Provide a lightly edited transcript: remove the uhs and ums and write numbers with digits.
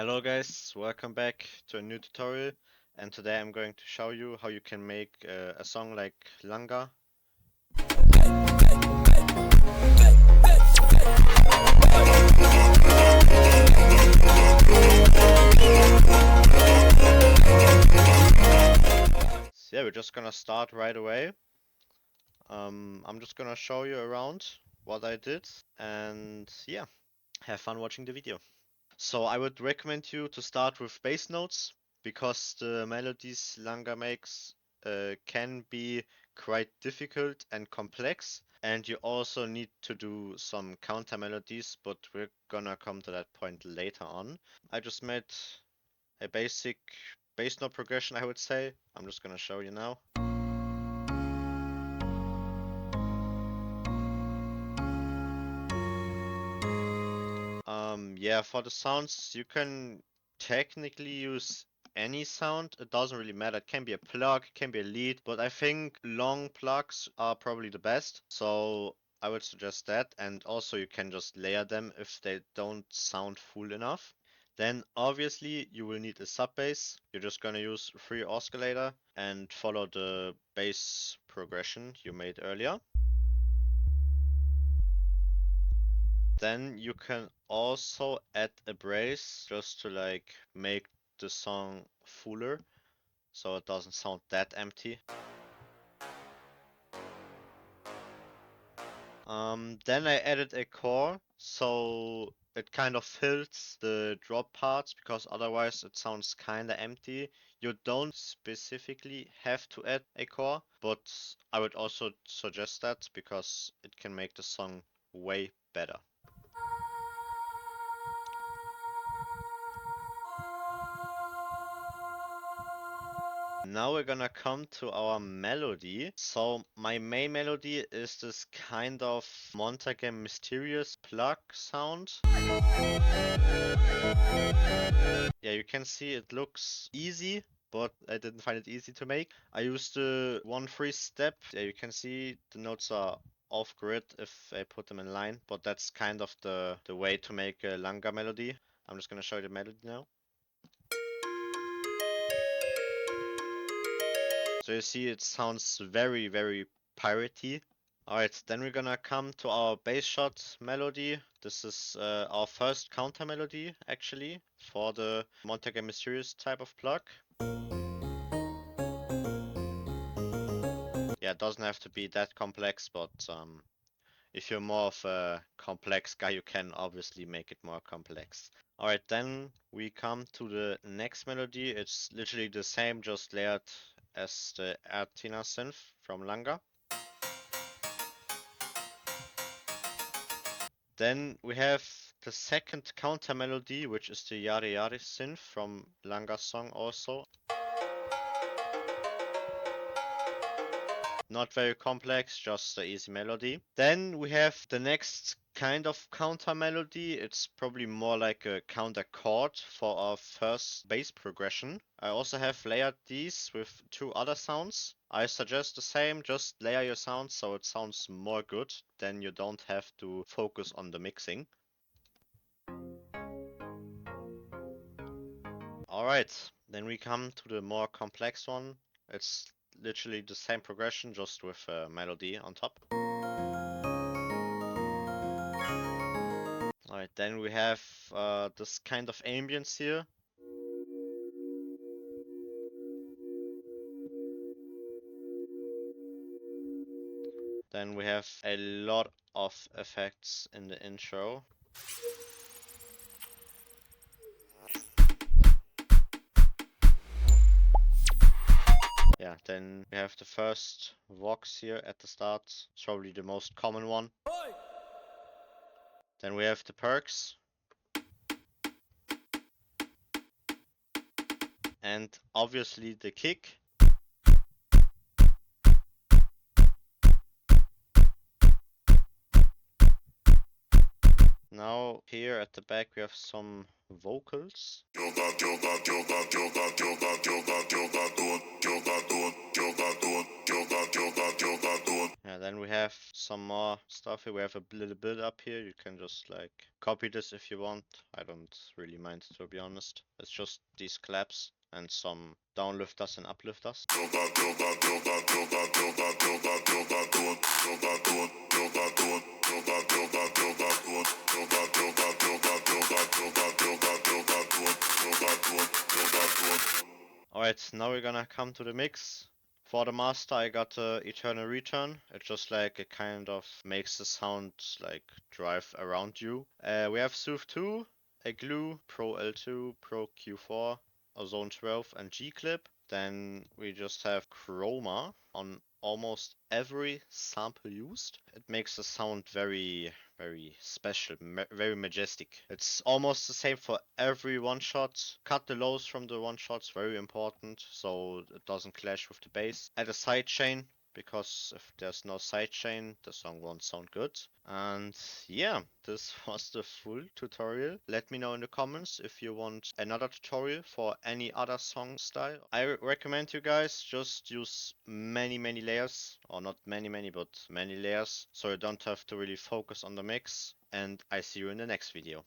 Hello guys, welcome back to a new tutorial, and today I'm going to show you how you can make a song like Langa. So yeah, we're just gonna start right away. I'm just gonna show you around what I did, and yeah, have fun watching the video. So I would recommend you to start with bass notes because the melodies Langa makes can be quite difficult and complex, and you also need to do some counter melodies, but we're gonna come to that point later on. I just made a basic bass note progression, I would say. I'm just gonna show you now. Yeah, for the sounds, you can technically use any sound. It doesn't really matter. It can be a plug, it can be a lead, but I think long plugs are probably the best. So I would suggest that. And also you can just layer them if they don't sound full enough. Then obviously you will need a sub bass. You're just gonna use free oscillator and follow the bass progression you made earlier. Then you can also add a brace just to like make the song fuller so it doesn't sound that empty. Then I added a core so it kind of fills the drop parts because otherwise it sounds kinda empty. You don't specifically have to add a core, but I would also suggest that because it can make the song way better. Now we're gonna come to our melody. So my main melody is this kind of Montague mysterious plug sound. Yeah, you can see it looks easy, but I didn't find it easy to make. I used the 1-3 step. Yeah, you can see the notes are off grid if I put them in line, but that's kind of the way to make a Langa melody. I'm just gonna show you the melody now. So you see it sounds very, very piratey. Alright, then we're gonna come to our bass shot melody. This is our first counter melody, actually, for the Montague Mysterious type of plug. Yeah, it doesn't have to be that complex, but if you're more of a complex guy, you can obviously make it more complex. Alright, then we come to the next melody. It's literally the same, just layered as the Athena synth from Langa. Then we have the second counter melody, which is the Yare Yare synth from Langa's song also. Not very complex, just an easy melody. Then we have the next kind of counter melody. It's probably more like a counter chord for our first bass progression. I also have layered these with two other sounds. I suggest the same, just layer your sounds so it sounds more good, then you don't have to focus on the mixing. Alright, then we come to the more complex one. It's literally the same progression, just with a melody on top. Alright, then we have this kind of ambience here. Then we have a lot of effects in the intro. Yeah, then we have the first vox here at the start. It's probably the most common one. Then we have the perks. And obviously the kick. now here at the back we have some vocals. Yeah, then we have some more stuff here. We have a little bit up here. You can just like copy this if you want. I don't really mind, to be honest. It's just these claps and some downlifters and uplifters. Alright, now we're gonna come to the mix. For the master, I got Eternal Return. It just like it kind of makes the sound like drive around you. We have Soothe 2, a Glue, Pro L2, Pro Q4, Ozone 12, and G Clip. Then we just have Chroma on almost every sample used. It makes the sound very special, very majestic. It's almost the same for every one shot. Cut the lows from the one shots, very important, so it doesn't clash with the bass. Add a sidechain, because if there's no sidechain, the song won't sound good. And yeah, this was the full tutorial. Let me know in the comments if you want another tutorial for any other song style. I recommend you guys just use many layers, or not many, but many layers, so you don't have to really focus on the mix. And I see you in the next video.